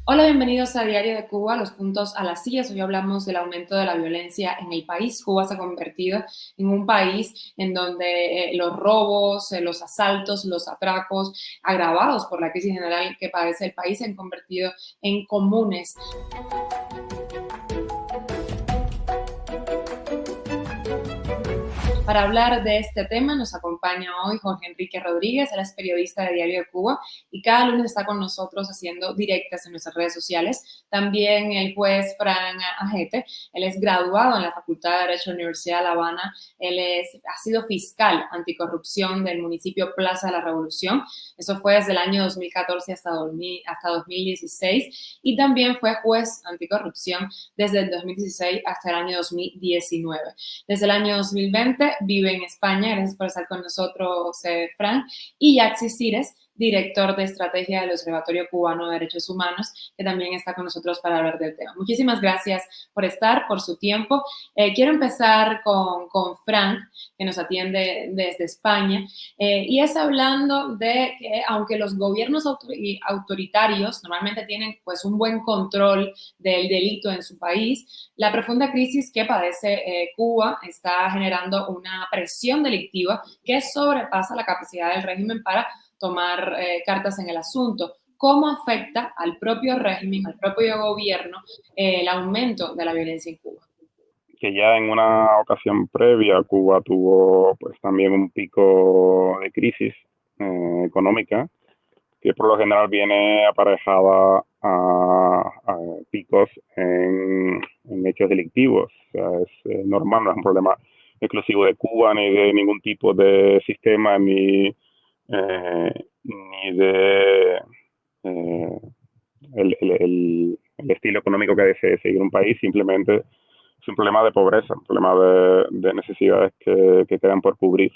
Hola, bienvenidos a Diario de Cuba, los puntos a las sillas. Hoy hablamos del aumento de la violencia en el país. Cuba se ha convertido en un país en donde los robos, los asaltos, los atracos agravados por la crisis general que padece el país se han convertido en comunes. Para hablar de este tema nos acompaña hoy Jorge Enrique Rodríguez, él es periodista de Diario de Cuba y cada lunes está con nosotros haciendo directas en nuestras redes sociales. También el juez Fran Ajete, él es graduado en la Facultad de Derecho de la Universidad de La Habana, ha sido fiscal anticorrupción del municipio Plaza de la Revolución, eso fue desde el año 2014 hasta 2016, y también fue juez anticorrupción desde el 2016 hasta el año 2019. Desde el año 2020 vive en España. Gracias por estar con nosotros, Fran. Y Yaxi Cires, director de estrategia del Observatorio Cubano de Derechos Humanos, que también está con nosotros para hablar del tema. Muchísimas gracias por estar, por su tiempo. Quiero empezar con Frank, que nos atiende desde España, y es hablando de que aunque los gobiernos autoritarios normalmente tienen pues un buen control del delito en su país, la profunda crisis que padece Cuba está generando una presión delictiva que sobrepasa la capacidad del régimen para tomar cartas en el asunto. ¿Cómo afecta al propio régimen, al propio gobierno, el aumento de la violencia en Cuba? Que ya en una ocasión previa Cuba tuvo pues también un pico de crisis económica que por lo general viene aparejada a picos en hechos delictivos. O sea, es normal, no es un problema exclusivo de Cuba ni de ningún tipo de sistema ni de eh, el estilo económico que desee seguir un país. Simplemente es un problema de pobreza, un problema de necesidades que quedan por cubrir.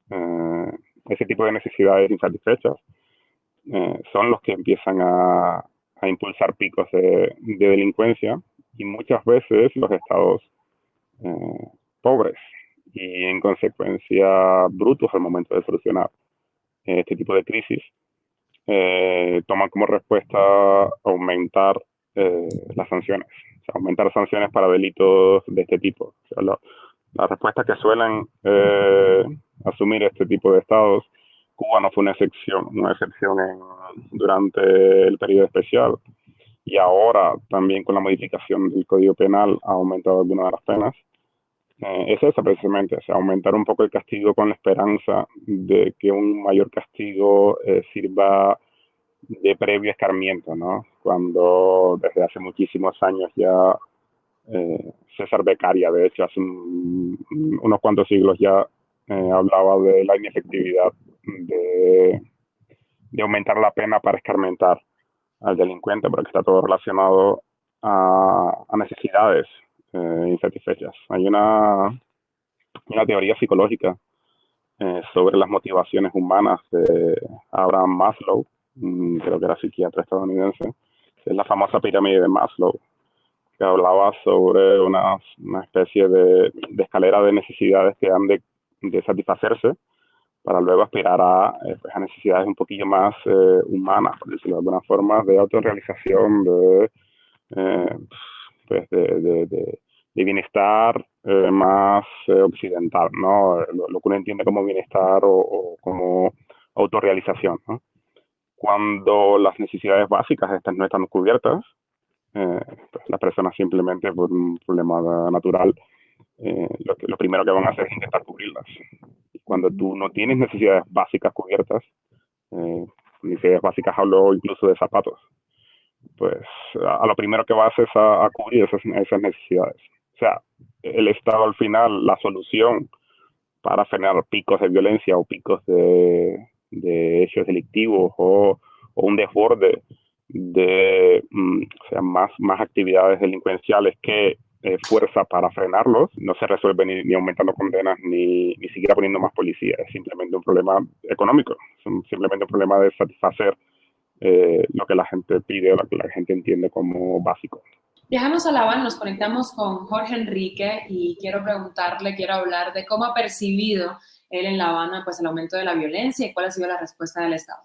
Eh, Ese tipo de necesidades insatisfechas son los que empiezan a impulsar picos de delincuencia, y muchas veces los estados pobres y en consecuencia brutos al momento de solucionar este tipo de crisis toman como respuesta aumentar las sanciones, o sea, aumentar sanciones para delitos de este tipo. O sea, las respuestas que suelen asumir este tipo de estados, Cuba no fue una excepción durante el periodo especial, y ahora también con la modificación del Código Penal ha aumentado algunas de las penas. Es esa precisamente, o sea, aumentar un poco el castigo con la esperanza de que un mayor castigo sirva de previo escarmiento, ¿no? Cuando desde hace muchísimos años ya César Beccaria, de hecho, hace unos cuantos siglos ya hablaba de la inefectividad de, de aumentar la pena para escarmentar al delincuente, porque está todo relacionado a necesidades insatisfechas. Hay una teoría psicológica sobre las motivaciones humanas de Abraham Maslow, creo que era psiquiatra estadounidense, es la famosa pirámide de Maslow, que hablaba sobre una especie de escalera de necesidades que han de satisfacerse para luego aspirar a necesidades un poquillo más humanas, por decirlo de alguna forma, de autorrealización, eh, pues de bienestar más occidental, ¿no? Lo que uno entiende como bienestar o como autorrealización, ¿no? Cuando las necesidades básicas estas no están cubiertas, pues las personas simplemente por un problema natural, lo primero que van a hacer es intentar cubrirlas. Y cuando tú no tienes necesidades básicas cubiertas, necesidades básicas hablo incluso de zapatos, pues a lo primero que vas es a cubrir esas necesidades. O sea, el Estado al final, la solución para frenar picos de violencia o picos de hechos delictivos o un desborde o sea, más actividades delincuenciales que fuerza para frenarlos, no se resuelve ni aumentando condenas ni siquiera poniendo más policías. Es simplemente un problema económico, es simplemente un problema de satisfacer lo que la gente pide o lo que la gente entiende como básico. Viajamos a La Habana, nos conectamos con Jorge Enrique y quiero hablar de cómo ha percibido él en La Habana pues el aumento de la violencia y cuál ha sido la respuesta del Estado.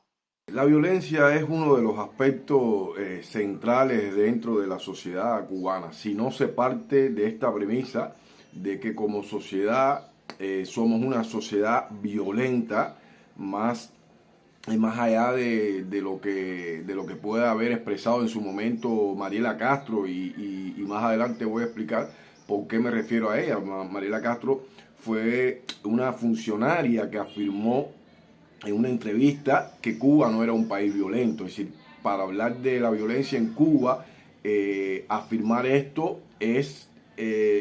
La violencia es uno de los aspectos centrales dentro de la sociedad cubana. Si no se parte de esta premisa de que como sociedad somos una sociedad violenta, más allá de lo que pueda haber expresado en su momento Mariela Castro, y más adelante voy a explicar por qué me refiero a ella. Mariela Castro fue una funcionaria que afirmó en una entrevista que Cuba no era un país violento. Es decir, para hablar de la violencia en Cuba, afirmar esto es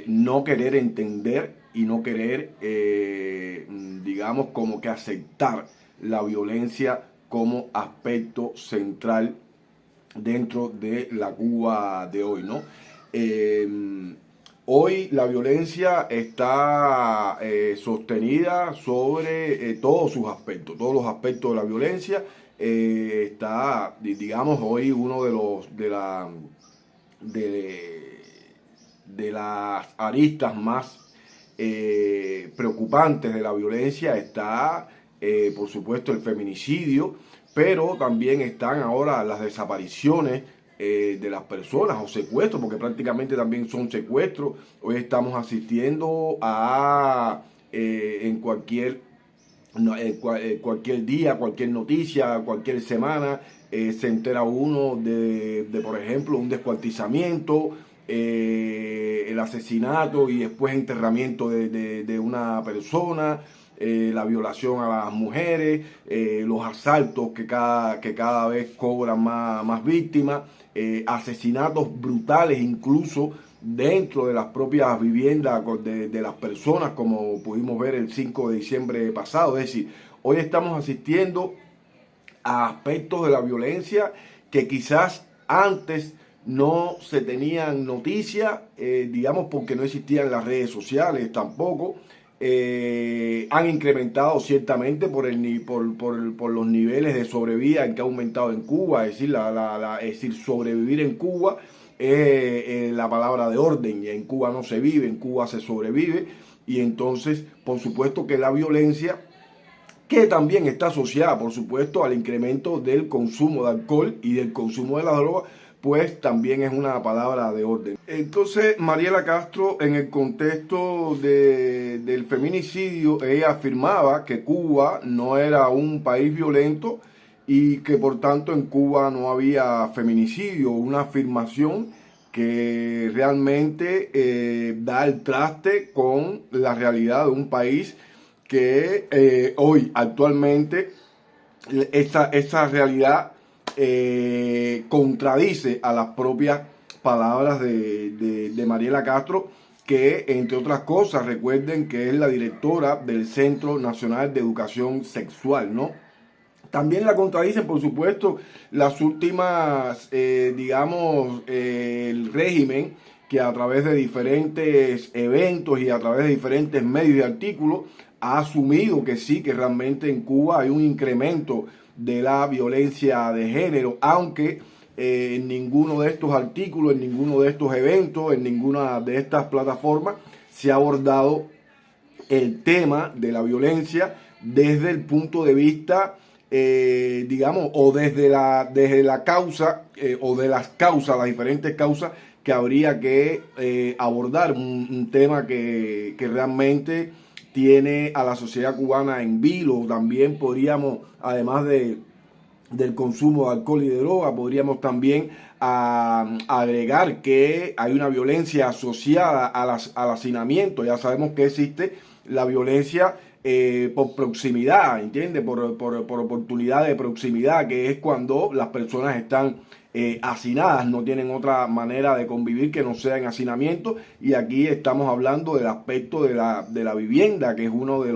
no querer entender y no querer, digamos, como que aceptar la violencia como aspecto central dentro de la Cuba de hoy, ¿no? Hoy la violencia está sostenida sobre todos sus aspectos, todos los aspectos de la violencia. Está, digamos, hoy uno de las aristas más preocupantes de la violencia está, por supuesto, el feminicidio, pero también están ahora las desapariciones de las personas o secuestros, porque prácticamente también son secuestros. Hoy estamos asistiendo a en cualquier día, cualquier noticia, cualquier semana, se entera uno por ejemplo, un descuartizamiento, el asesinato y después enterramiento de una persona, la violación a las mujeres, los asaltos que cada vez cobran más víctimas, asesinatos brutales incluso dentro de las propias viviendas de las personas, como pudimos ver el 5 de diciembre pasado. Es decir, hoy estamos asistiendo a aspectos de la violencia que quizás antes no se tenían noticia, digamos, porque no existían las redes sociales tampoco. Han incrementado ciertamente por los niveles de sobrevida que ha aumentado en Cuba. Es decir, sobrevivir en Cuba es la palabra de orden, y en Cuba no se vive, en Cuba se sobrevive. Y entonces, por supuesto que la violencia, que también está asociada, por supuesto, al incremento del consumo de alcohol y del consumo de la droga, pues también es una palabra de orden. Entonces, Mariela Castro, en el contexto del feminicidio, ella afirmaba que Cuba no era un país violento y que por tanto en Cuba no había feminicidio, una afirmación que realmente da el traste con la realidad de un país que hoy, actualmente, esa realidad contradice a las propias palabras de Mariela Castro, que entre otras cosas, recuerden que es la directora del Centro Nacional de Educación Sexual, ¿no? También la contradicen, por supuesto, las últimas, el régimen que a través de diferentes eventos y a través de diferentes medios y artículos ha asumido que sí, que realmente en Cuba hay un incremento de la violencia de género, aunque en ninguno de estos artículos, en ninguno de estos eventos, en ninguna de estas plataformas se ha abordado el tema de la violencia desde el punto de vista, o desde la causa, o de las causas, las diferentes causas que habría que abordar, un tema que realmente tiene a la sociedad cubana en vilo. También podríamos, además del consumo de alcohol y de droga, podríamos también agregar que hay una violencia asociada al hacinamiento. Ya sabemos que existe la violencia por proximidad, ¿entiendes? Por oportunidad de proximidad, que es cuando las personas están hacinadas, no tienen otra manera de convivir que no sea en hacinamiento. Y aquí estamos hablando del aspecto de la vivienda, que es uno de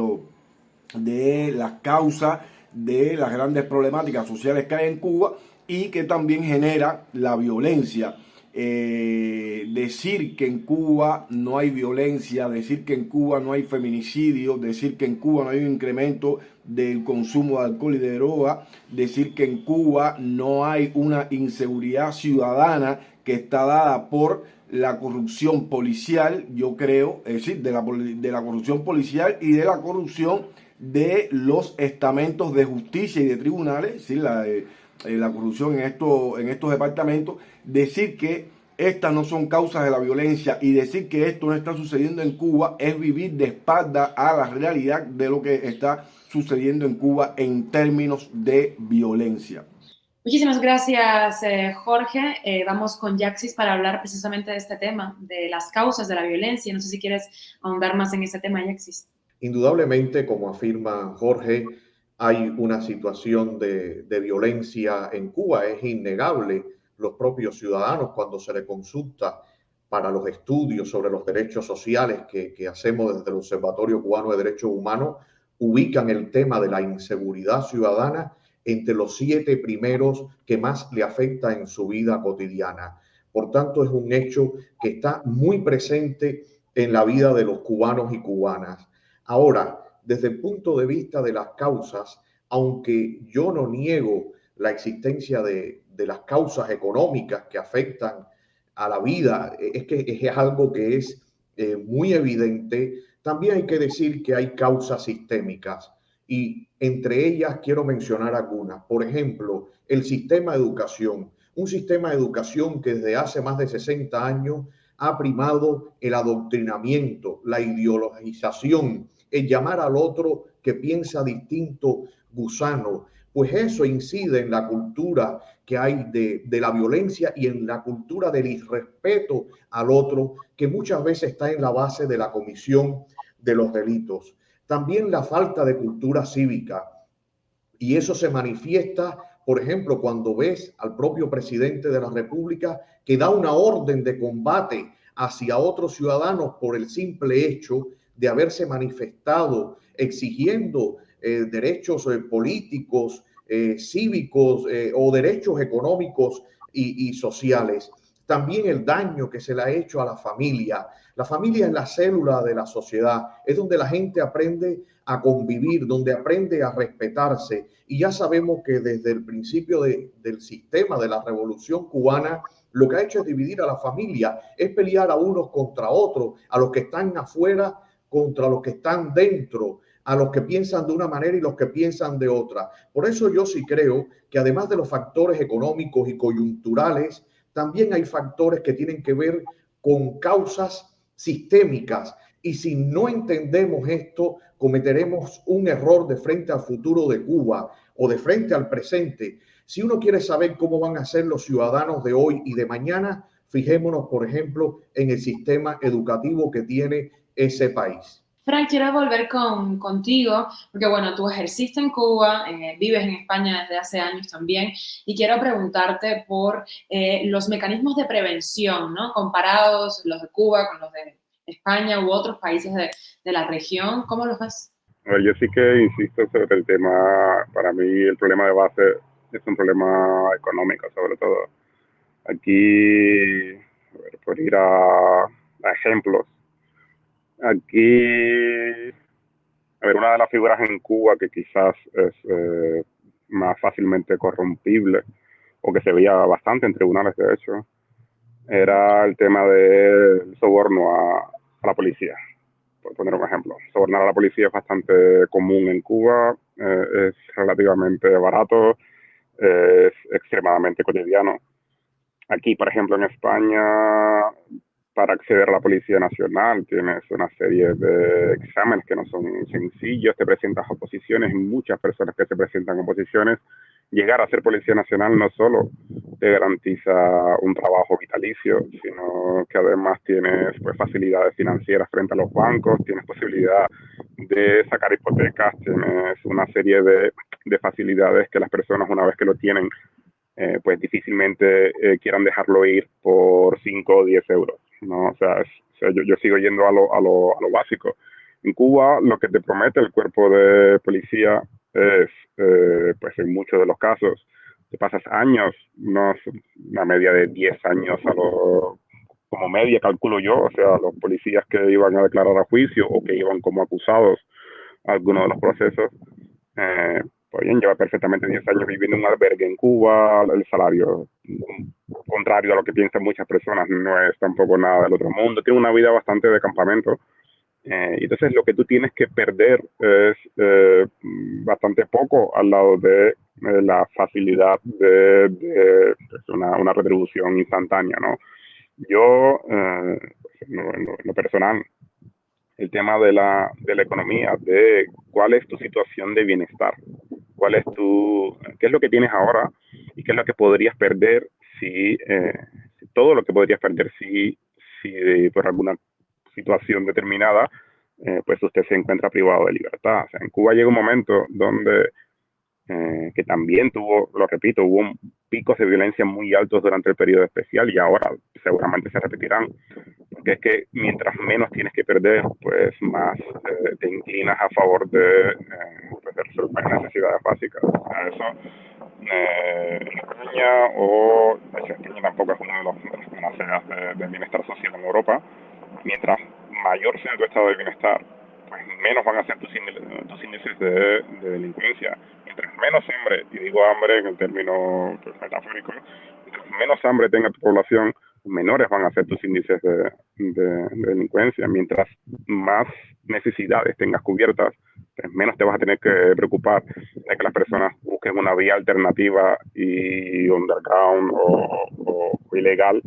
las causas de las grandes problemáticas sociales que hay en Cuba y que también genera la violencia. Decir que en Cuba no hay violencia, decir que en Cuba no hay feminicidio, decir que en Cuba no hay un incremento del consumo de alcohol y de droga, decir que en Cuba no hay una inseguridad ciudadana que está dada por la corrupción policial, yo creo, es decir, de la corrupción policial y de la corrupción de los estamentos de justicia y de tribunales, ¿sí? La corrupción en estos departamentos, decir que estas no son causas de la violencia y decir que esto no está sucediendo en Cuba es vivir de espalda a la realidad de lo que está sucediendo en Cuba en términos de violencia. Muchísimas gracias, Jorge. Vamos con Yaxis para hablar precisamente de este tema, de las causas de la violencia. No sé si quieres ahondar más en este tema, Yaxis. Indudablemente, como afirma Jorge, hay una situación de violencia en Cuba. Es innegable. Los propios ciudadanos, cuando se les consulta para los estudios sobre los derechos sociales que hacemos desde el Observatorio Cubano de Derechos Humanos, ubican el tema de la inseguridad ciudadana entre los 7 primeros que más le afecta en su vida cotidiana. Por tanto, es un hecho que está muy presente en la vida de los cubanos y cubanas. Ahora, desde el punto de vista de las causas, aunque yo no niego la existencia de las causas económicas que afectan a la vida, es que es algo que es muy evidente, también hay que decir que hay causas sistémicas. Y entre ellas quiero mencionar algunas. Por ejemplo, el sistema de educación. Un sistema de educación que desde hace más de 60 años ha primado el adoctrinamiento, la ideologización, el llamar al otro que piensa distinto gusano. Pues eso incide en la cultura que hay de la violencia y en la cultura del irrespeto al otro, que muchas veces está en la base de la comisión de los delitos. También la falta de cultura cívica, y eso se manifiesta, por ejemplo, cuando ves al propio presidente de la República que da una orden de combate hacia otros ciudadanos por el simple hecho de haberse manifestado exigiendo derechos políticos, cívicos o derechos económicos y sociales. También el daño que se le ha hecho a la familia. La familia es la célula de la sociedad, es donde la gente aprende a convivir, donde aprende a respetarse. Y ya sabemos que desde el principio del sistema de la Revolución Cubana, lo que ha hecho es dividir a la familia, es pelear a unos contra otros, a los que están afuera contra los que están dentro, a los que piensan de una manera y los que piensan de otra. Por eso yo sí creo que además de los factores económicos y coyunturales, también hay factores que tienen que ver con causas sistémicas. Y si no entendemos esto, cometeremos un error de frente al futuro de Cuba o de frente al presente. Si uno quiere saber cómo van a ser los ciudadanos de hoy y de mañana, fijémonos, por ejemplo, en el sistema educativo que tiene ese país. Frank, quiero volver contigo, porque bueno, tú ejerciste en Cuba, vives en España desde hace años también, y quiero preguntarte por los mecanismos de prevención, ¿no? Comparados los de Cuba con los de España u otros países de la región, ¿cómo los ves? A ver, yo sí que insisto sobre el tema. Para mí el problema de base es un problema económico, sobre todo. Aquí, a ver, por ir a ejemplos, aquí, a ver, una de las figuras en Cuba que quizás es más fácilmente corrompible, o que se veía bastante en tribunales, de hecho, era el tema del soborno a la policía. Por poner un ejemplo, sobornar a la policía es bastante común en Cuba, es relativamente barato, es extremadamente cotidiano. Aquí, por ejemplo, en España, para acceder a la Policía Nacional tienes una serie de exámenes que no son sencillos, te presentas a oposiciones, y muchas personas que se presentan a oposiciones. Llegar a ser Policía Nacional no solo te garantiza un trabajo vitalicio, sino que además tienes pues, facilidades financieras frente a los bancos, tienes posibilidad de sacar hipotecas, tienes una serie de facilidades que las personas, una vez que lo tienen, pues difícilmente quieran dejarlo ir por 5 o 10 euros, ¿no? O sea, yo sigo yendo a lo básico. En Cuba, lo que te promete el cuerpo de policía es, pues en muchos de los casos, te pasas años, una media de 10 años como media, calculo yo, o sea, los policías que iban a declarar a juicio o que iban como acusados a algunos de los procesos, podrían llevar perfectamente 10 años viviendo en un albergue en Cuba. El salario, contrario a lo que piensan muchas personas, no es tampoco nada del otro mundo. Tiene una vida bastante de campamento, Y entonces lo que tú tienes que perder es bastante poco al lado de la facilidad de pues, una retribución instantánea, ¿no? Yo, en lo personal, el tema de la economía, de cuál es tu situación de bienestar, qué es lo que tienes ahora y qué es lo que podrías perder si todo lo que podrías perder si por alguna situación determinada, pues usted se encuentra privado de libertad. O sea, en Cuba llega un momento donde que también lo repito, hubo picos de violencia muy altos durante el periodo especial y ahora seguramente se repetirán, porque es que mientras menos tienes que perder, pues más te inclinas a favor pues de resolver necesidades básicas. O sea, eso en España, de hecho España tampoco es uno de las panaceas del bienestar social en Europa. Mientras mayor sea tu estado de bienestar, pues menos van a ser tus índices de delincuencia. Mientras menos hambre, y digo hambre en el término pues, metafórico, mientras menos hambre tenga tu población, menores van a ser tus índices de delincuencia. Mientras más necesidades tengas cubiertas, pues menos te vas a tener que preocupar de que las personas busquen una vía alternativa y underground o ilegal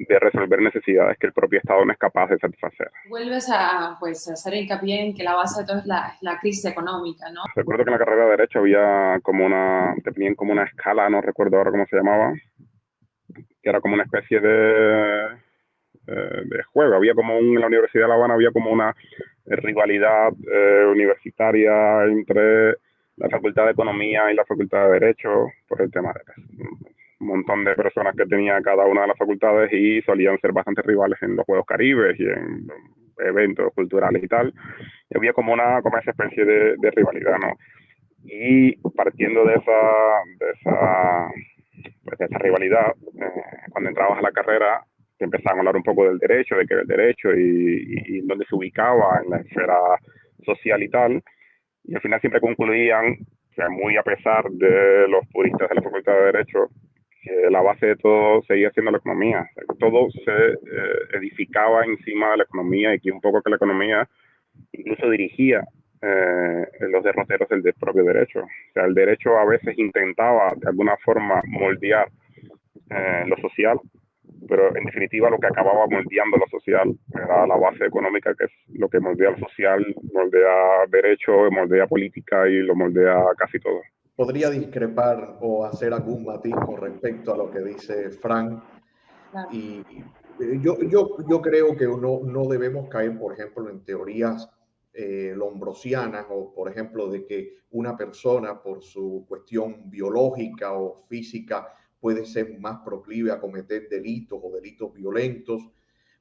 de resolver necesidades que el propio Estado no es capaz de satisfacer. Vuelves a pues, hacer hincapié en que la base de todo es la crisis económica, ¿no? Recuerdo que en la carrera de Derecho te ponían como una escala, no recuerdo ahora cómo se llamaba, que era como una especie de juego. En la Universidad de La Habana había como una rivalidad universitaria entre la Facultad de Economía y la Facultad de Derecho por el tema de un montón de personas que tenía cada una de las facultades y solían ser bastante rivales en los Juegos Caribes y en eventos culturales y tal. Y había como esa especie de rivalidad, ¿no? Y partiendo de esa rivalidad, cuando entrabas a la carrera, te empezaban a hablar un poco del derecho, de qué era el derecho y dónde se ubicaba en la esfera social y tal. Y al final siempre concluían, o sea, muy a pesar de los puristas de la Facultad de Derecho, que la base de todo seguía siendo la economía. O sea, que todo se edificaba encima de la economía y que un poco que la economía incluso dirigía los derroteros del propio derecho. O sea, el derecho a veces intentaba de alguna forma moldear lo social, pero en definitiva lo que acababa moldeando lo social era la base económica, que es lo que moldea lo social, moldea derecho, moldea política y lo moldea casi todo. Podría discrepar o hacer algún matiz con respecto a lo que dice Frank. Claro. Y yo creo que no debemos caer, por ejemplo, en teorías lombrosianas o, por ejemplo, de que una persona por su cuestión biológica o física puede ser más proclive a cometer delitos o delitos violentos.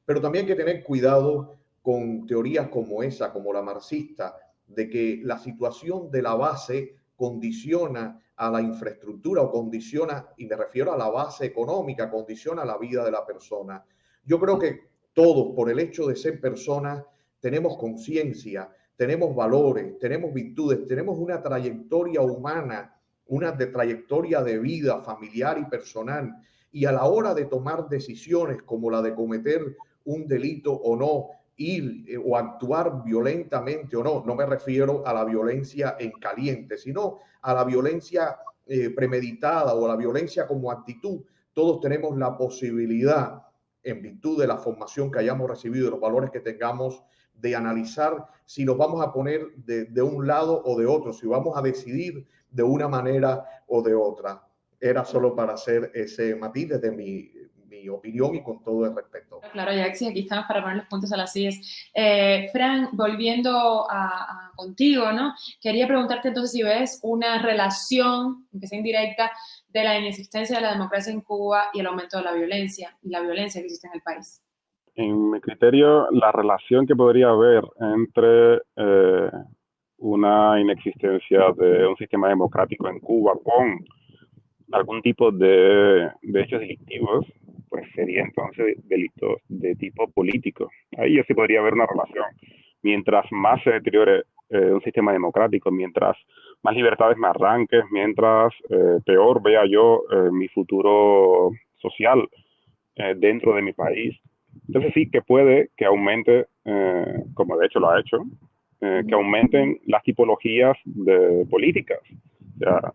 Pero también hay que tener cuidado con teorías como esa, como la marxista, de que la situación de la base condiciona a la infraestructura o condiciona, y me refiero a la base económica, condiciona la vida de la persona. Yo creo que todos, por el hecho de ser personas, tenemos conciencia, tenemos valores, tenemos virtudes, tenemos una trayectoria humana, una trayectoria de vida familiar y personal. Y a la hora de tomar decisiones como la de cometer un delito o no, ir o actuar violentamente o no, no me refiero a la violencia en caliente, sino a la violencia premeditada o a la violencia como actitud. Todos tenemos la posibilidad, en virtud de la formación que hayamos recibido, de los valores que tengamos, de analizar si nos vamos a poner de un lado o de otro, si vamos a decidir de una manera o de otra. Era solo para hacer ese matiz desde mi opinión y con todo el respeto. Claro, Yaxi, aquí estamos para poner los puntos a las sillas. Fran, volviendo contigo, ¿no? Quería preguntarte entonces si ves una relación, aunque sea indirecta, de la inexistencia de la democracia en Cuba y el aumento de la violencia y la violencia que existe en el país. En mi criterio, la relación que podría haber entre una inexistencia de un sistema democrático en Cuba con algún tipo de hechos delictivos, pues sería entonces delitos de tipo político. Ahí yo sí podría haber una relación. Mientras más se deteriore un sistema democrático, mientras más libertades me arranques, mientras peor vea yo mi futuro social dentro de mi país, Entonces sí que puede que aumente, como de hecho lo ha hecho, que aumenten las tipologías de políticas. O sea,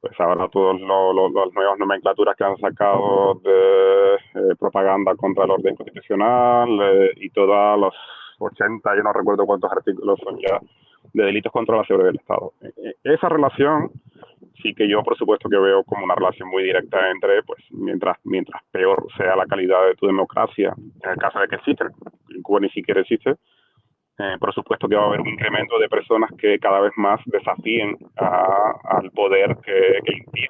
pues ahora todas las nuevas nomenclaturas que han sacado de propaganda contra el orden constitucional y todas los 80, yo no recuerdo cuántos artículos son ya, de delitos contra la seguridad del Estado. Esa relación sí que yo, por supuesto, que veo como una relación muy directa entre, pues, mientras peor sea la calidad de tu democracia, en el caso de que existe, en Cuba ni siquiera existe, por supuesto que va a haber un incremento de personas que cada vez más desafíen al poder que impide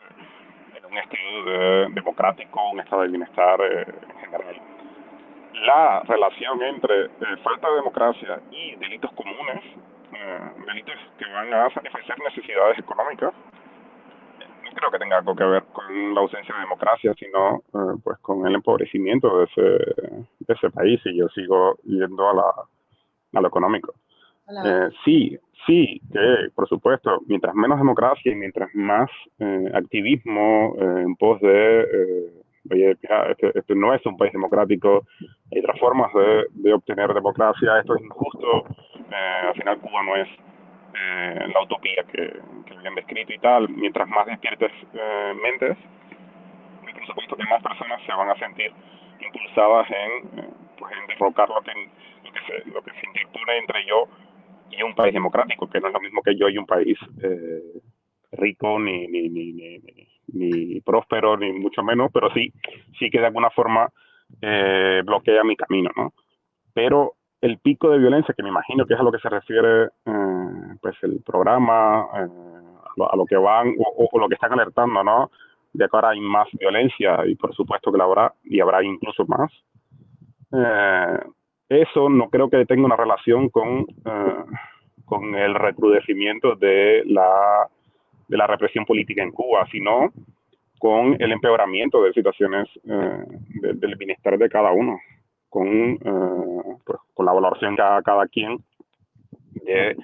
en un estilo democrático, un estado de bienestar en general. La relación entre falta de democracia y delitos comunes, delitos que van a satisfacer necesidades económicas, no creo que tenga algo que ver con la ausencia de democracia, sino pues con el empobrecimiento de ese país, y yo sigo yendo a lo económico. Sí, que por supuesto, mientras menos democracia y mientras más activismo en pos de, oye, este no es un país democrático, hay otras formas de obtener democracia, esto es injusto, al final Cuba no es la utopía que habían descrito y tal, mientras más despiertes mentes, por supuesto que más personas se van a sentir impulsadas pues en derrocar lo que se interpone entre yo y un país democrático, que no es lo mismo que yo y un país rico, ni próspero, ni mucho menos, pero sí que de alguna forma bloquea mi camino, ¿no? Pero el pico de violencia, que me imagino que es a lo que se refiere pues el programa, a lo que van o lo que están alertando, ¿no? De que ahora hay más violencia, y por supuesto que la habrá, y habrá incluso más. Eso no creo que tenga una relación con el recrudecimiento de la represión política en Cuba, sino con el empeoramiento de situaciones del bienestar de cada uno, pues, con la valoración que haga cada quien de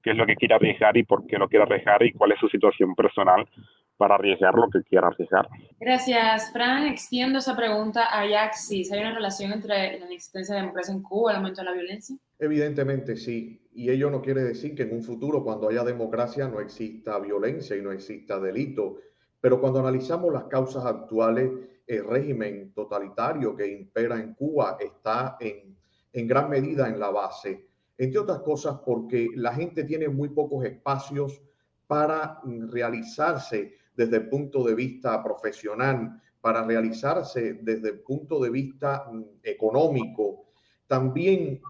qué es lo que quiere arriesgar y por qué lo quiere arriesgar y cuál es su situación personal para arriesgar lo que quiera arriesgar. Gracias, Fran. Extiendo esa pregunta a Yaxis. ¿Hay una relación entre la inexistencia de democracia en Cuba y el aumento de la violencia? Evidentemente sí, y ello no quiere decir que en un futuro, cuando haya democracia, no exista violencia y no exista delito, pero cuando analizamos las causas actuales, el régimen totalitario que impera en Cuba está en gran medida en la base, entre otras cosas porque la gente tiene muy pocos espacios para realizarse desde el punto de vista profesional, para realizarse desde el punto de vista económico. También,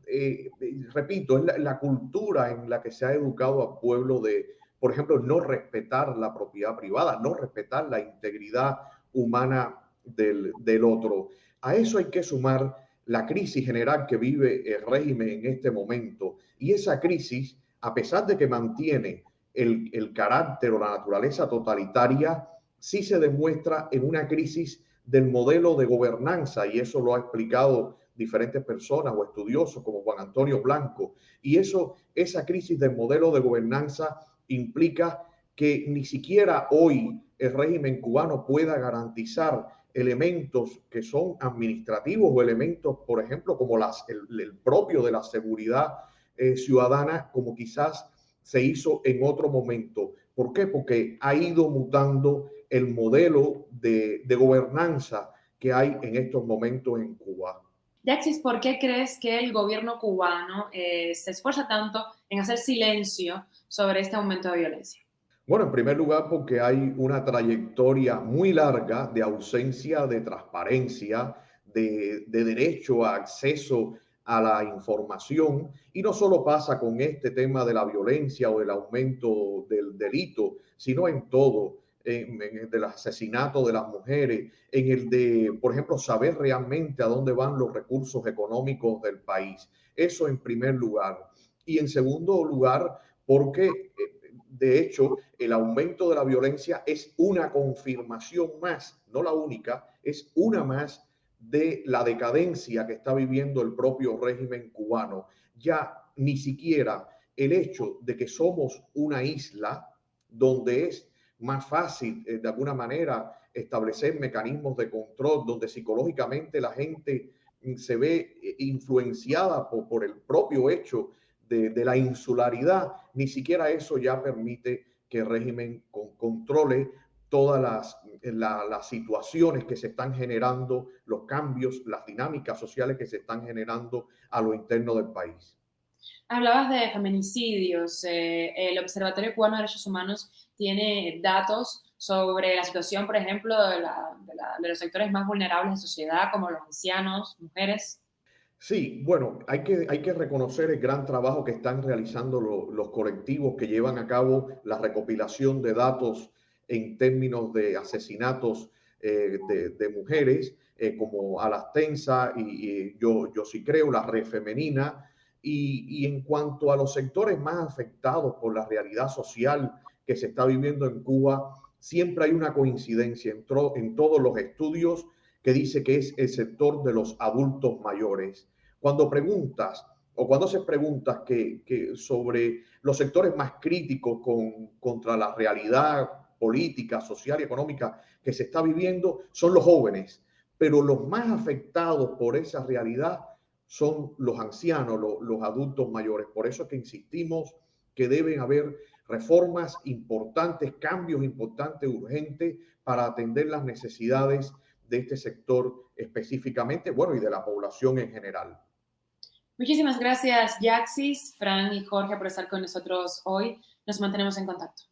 repito, es la cultura en la que se ha educado al pueblo de, por ejemplo, no respetar la propiedad privada, no respetar la integridad humana del otro. A eso hay que sumar la crisis general que vive el régimen en este momento. Y esa crisis, a pesar de que mantiene el carácter o la naturaleza totalitaria, sí se demuestra en una crisis del modelo de gobernanza, y eso lo ha explicado diferentes personas o estudiosos como Juan Antonio Blanco. Y esa crisis del modelo de gobernanza implica que ni siquiera hoy el régimen cubano pueda garantizar elementos que son administrativos o elementos, por ejemplo, como el propio de la seguridad ciudadana, como quizás se hizo en otro momento. ¿Por qué? Porque ha ido mutando el modelo de gobernanza que hay en estos momentos en Cuba. Yaxis, ¿por qué crees que el gobierno cubano se esfuerza tanto en hacer silencio sobre este aumento de violencia? Bueno, en primer lugar, porque hay una trayectoria muy larga de ausencia de transparencia, de derecho a acceso a la información, y no solo pasa con este tema de la violencia o del aumento del delito, sino en todo, en el del asesinato de las mujeres, en el de, por ejemplo, saber realmente a dónde van los recursos económicos del país. Eso en primer lugar. Y en segundo lugar, porque de hecho, el aumento de la violencia es una confirmación más, no la única, es una más de la decadencia que está viviendo el propio régimen cubano. Ya ni siquiera el hecho de que somos una isla donde es más fácil, de alguna manera, establecer mecanismos de control, donde psicológicamente la gente se ve influenciada por el propio hecho de la insularidad, ni siquiera eso ya permite que el régimen controle todas las situaciones que se están generando, los cambios, las dinámicas sociales que se están generando a lo interno del país. Hablabas de feminicidios. El Observatorio Cubano de Derechos Humanos tiene datos sobre la situación, por ejemplo, de los sectores más vulnerables de la sociedad, como los ancianos, mujeres. Sí, bueno, hay que reconocer el gran trabajo que están realizando los colectivos que llevan a cabo la recopilación de datos en términos de asesinatos de mujeres, como Alastensa y yo sí creo, la Red Femenina. Y en cuanto a los sectores más afectados por la realidad social que se está viviendo en Cuba, siempre hay una coincidencia en todos los estudios que dice que es el sector de los adultos mayores. Cuando preguntas o cuando se preguntas sobre los sectores más críticos contra la realidad política, social y económica que se está viviendo, son los jóvenes, pero los más afectados por esa realidad son los ancianos, los adultos mayores. Por eso es que insistimos que deben haber reformas importantes, cambios importantes, urgentes, para atender las necesidades de este sector específicamente, bueno, y de la población en general. Muchísimas gracias, Yaxis, Fran y Jorge, por estar con nosotros hoy. Nos mantenemos en contacto.